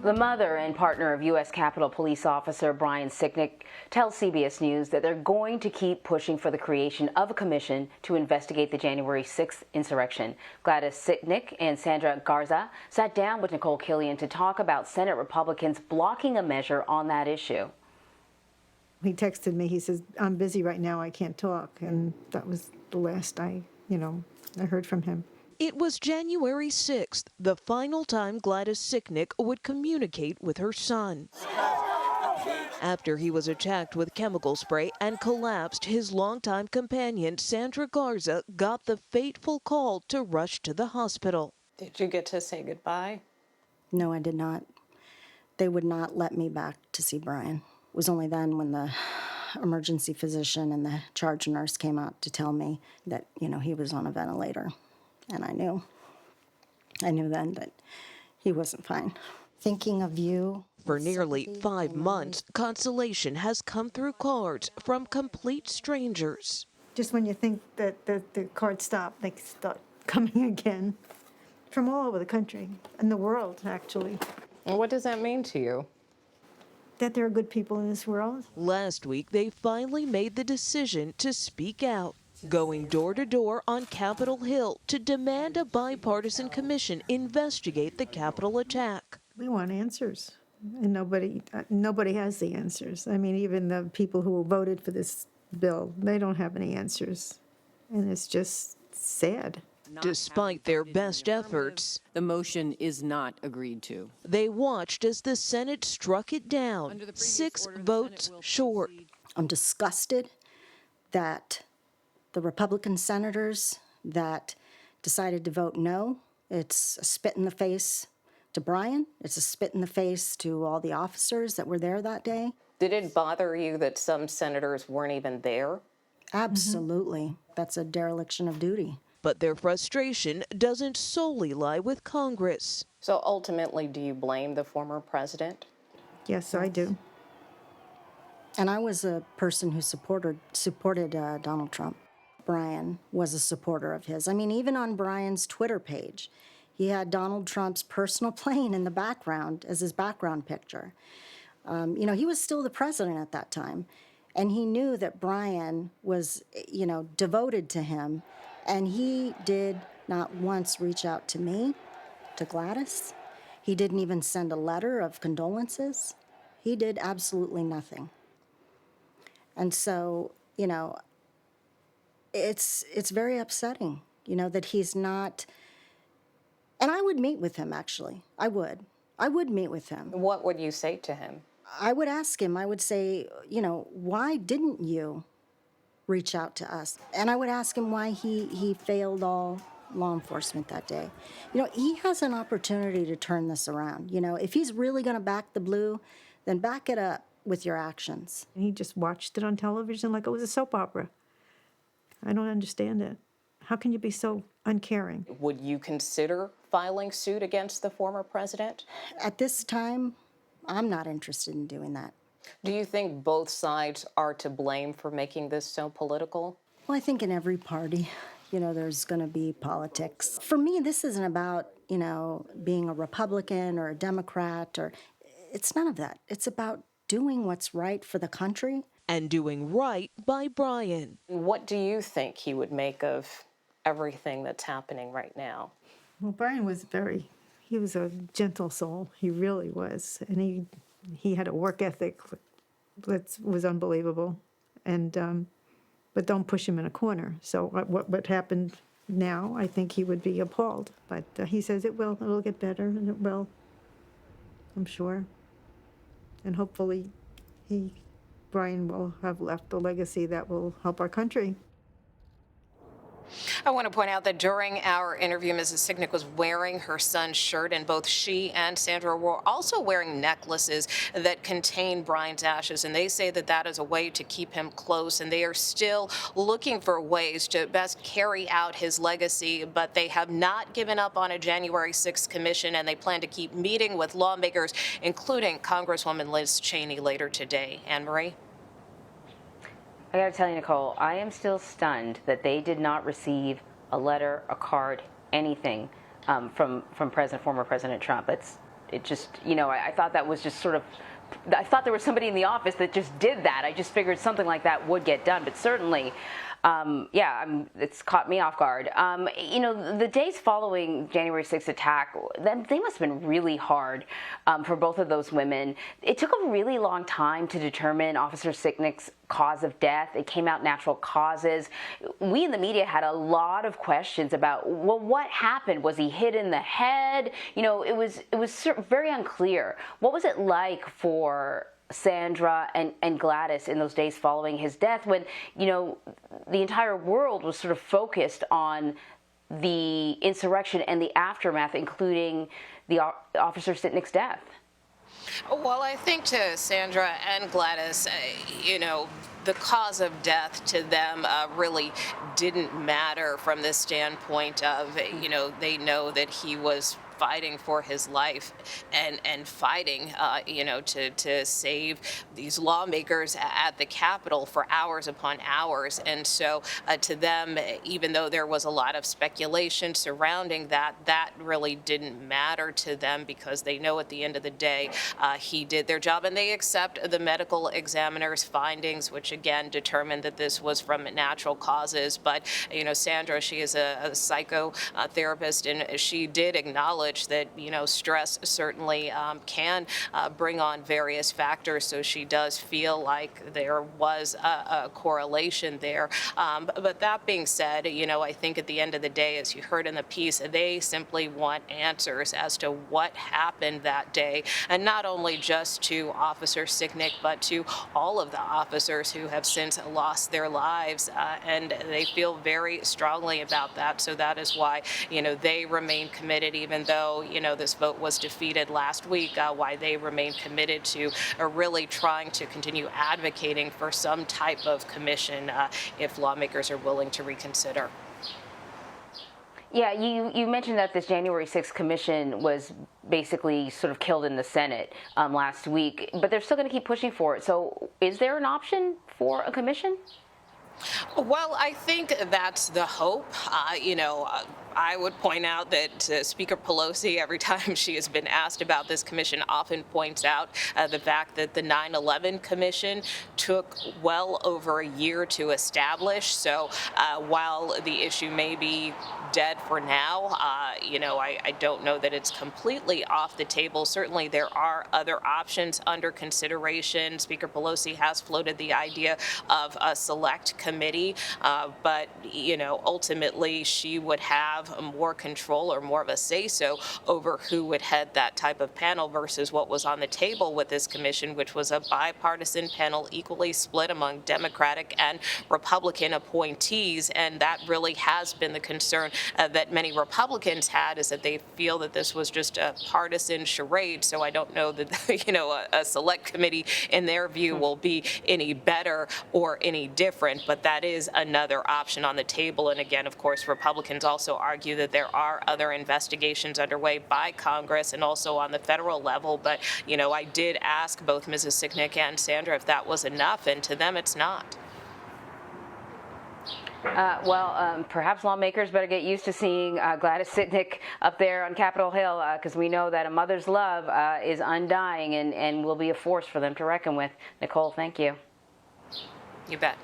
The mother and partner of U.S. Capitol Police Officer Brian Sicknick tells CBS News that they're going to keep pushing for the creation of a commission to investigate the January 6th insurrection. Gladys Sicknick and Sandra Garza sat down with Nikole Killion to talk about Senate Republicans blocking a measure on that issue. He texted me, he says, "I'm busy right now, I can't talk." And that was the last I heard from him. It was January 6th, the final time Gladys Sicknick would communicate with her son. After he was attacked with chemical spray and collapsed, his longtime companion, Sandra Garza, got the fateful call to rush to the hospital. Did you get to say goodbye? No, I did not. They would not let me back to see Brian. It was only then when the emergency physician and the charge nurse came out to tell me that, he was on a ventilator. And I knew then that he wasn't fine. Thinking of you. For nearly 5 months, consolation has come through cards from complete strangers. Just when you think that the cards stop, they start coming again. From all over the country and the world, actually. And what does that mean to you? That there are good people in this world. Last week, they finally made the decision to speak out, going door to door on Capitol Hill to demand a bipartisan commission investigate the Capitol attack. We want answers, and nobody has the answers. I mean, even the people who voted for this bill, they don't have any answers, and it's just sad. Despite their best efforts, the motion is not agreed to. They watched as the Senate struck it down, 6 votes short. I'm disgusted that the Republican senators that decided to vote no, it's a spit in the face to Brian. It's a spit in the face to all the officers that were there that day. Did it bother you that some senators weren't even there? Absolutely. That's a dereliction of duty. But their frustration doesn't solely lie with Congress. So ultimately, do you blame the former president? Yes, I do. And I was a person who supported Donald Trump. Brian was a supporter of his. I mean, even on Brian's Twitter page, he had Donald Trump's personal plane in the background as his background picture. He was still the president at that time. And he knew that Brian was, devoted to him. And he did not once reach out to me, to Gladys. He didn't even send a letter of condolences. He did absolutely nothing. And so, it's very upsetting, that he's not. And I would meet with him, actually. I would meet with him. What would you say to him? I would ask him, I would say, why didn't you reach out to us? And I would ask him why he failed all law enforcement that day. He has an opportunity to turn this around. If he's really going to back the blue, then back it up with your actions. And he just watched it on television like it was a soap opera. I don't understand it. How can you be so uncaring? Would you consider filing suit against the former president? At this time, I'm not interested in doing that. Do you think both sides are to blame for making this so political? Well, I think in every party, there's going to be politics. For me, this isn't about, being a Republican or a Democrat, it's none of that. It's about doing what's right for the country. And doing right by Brian. What do you think he would make of everything that's happening right now? Well, Brian was he was a gentle soul. He really was. And he had a work ethic that was unbelievable. And but don't push him in a corner. So what happened now, I think he would be appalled. But he says it'll get better, and it will, I'm sure. And hopefully Brian will have left a legacy that will help our country. I want to point out that during our interview, Mrs. Sicknick was wearing her son's shirt, and both she and Sandra were also wearing necklaces that contain Brian's ashes, and they say that that is a way to keep him close, and they are still looking for ways to best carry out his legacy, but they have not given up on a January 6th commission, and they plan to keep meeting with lawmakers, including Congresswoman Liz Cheney later today. Anne Marie? I got to tell you, Nikole, I am still stunned that they did not receive a letter, a card, anything from former President Trump. It just, I thought that was just sort of, I thought there was somebody in the office that just did that. I just figured something like that would get done, but certainly, it's caught me off guard. The days following January 6th attack, they must have been really hard for both of those women. It took a really long time to determine Officer Sicknick's cause of death. It came out natural causes. We in the media had a lot of questions about, well, what happened? Was he hit in the head? It was very unclear. What was it like for Sandra and Gladys in those days following his death when, the entire world was sort of focused on the insurrection and the aftermath, including the Officer Sicknick's death? Well, I think to Sandra and Gladys, the cause of death to them really didn't matter from the standpoint of, they know that he was fighting for his life and fighting, to save these lawmakers at the Capitol for hours upon hours. And so to them, even though there was a lot of speculation surrounding that, that really didn't matter to them because they know at the end of the day, he did their job and they accept the medical examiner's findings, which again determined that this was from natural causes. But, Sandra, she is a psychotherapist and she did acknowledge that, stress certainly can bring on various factors. So she does feel like there was a correlation there. But that being said, I think at the end of the day, as you heard in the piece, they simply want answers as to what happened that day. And not only just to Officer Sicknick, but to all of the officers who have since lost their lives. And they feel very strongly about that. So that is why, they remain committed, even though, this vote was defeated last week, why they remain committed to really trying to continue advocating for some type of commission if lawmakers are willing to reconsider. Yeah, you mentioned that this January 6th commission was basically sort of killed in the Senate last week, but they're still going to keep pushing for it. So is there an option for a commission? Well, I think that's the hope. I would point out that Speaker Pelosi, every time she has been asked about this commission, often points out the fact that the 9/11 commission took well over a year to establish. So while the issue may be dead for now, I don't know that it's completely off the table. Certainly there are other options under consideration. Speaker Pelosi has floated the idea of a select committee, but ultimately she would have more control or more of a say-so over who would head that type of panel versus what was on the table with this commission, which was a bipartisan panel equally split among Democratic and Republican appointees. And that really has been the concern that many Republicans had, is that they feel that this was just a partisan charade. So I don't know that a select committee in their view will be any better or any different, but that is another option on the table. And again, of course, Republicans also argue that there are other investigations underway by Congress and also on the federal level. But, I did ask both Mrs. Sicknick and Sandra if that was enough, and to them it's not. Perhaps lawmakers better get used to seeing Gladys Sicknick up there on Capitol Hill, because we know that a mother's love is undying and will be a force for them to reckon with. Nikole, thank you. You bet.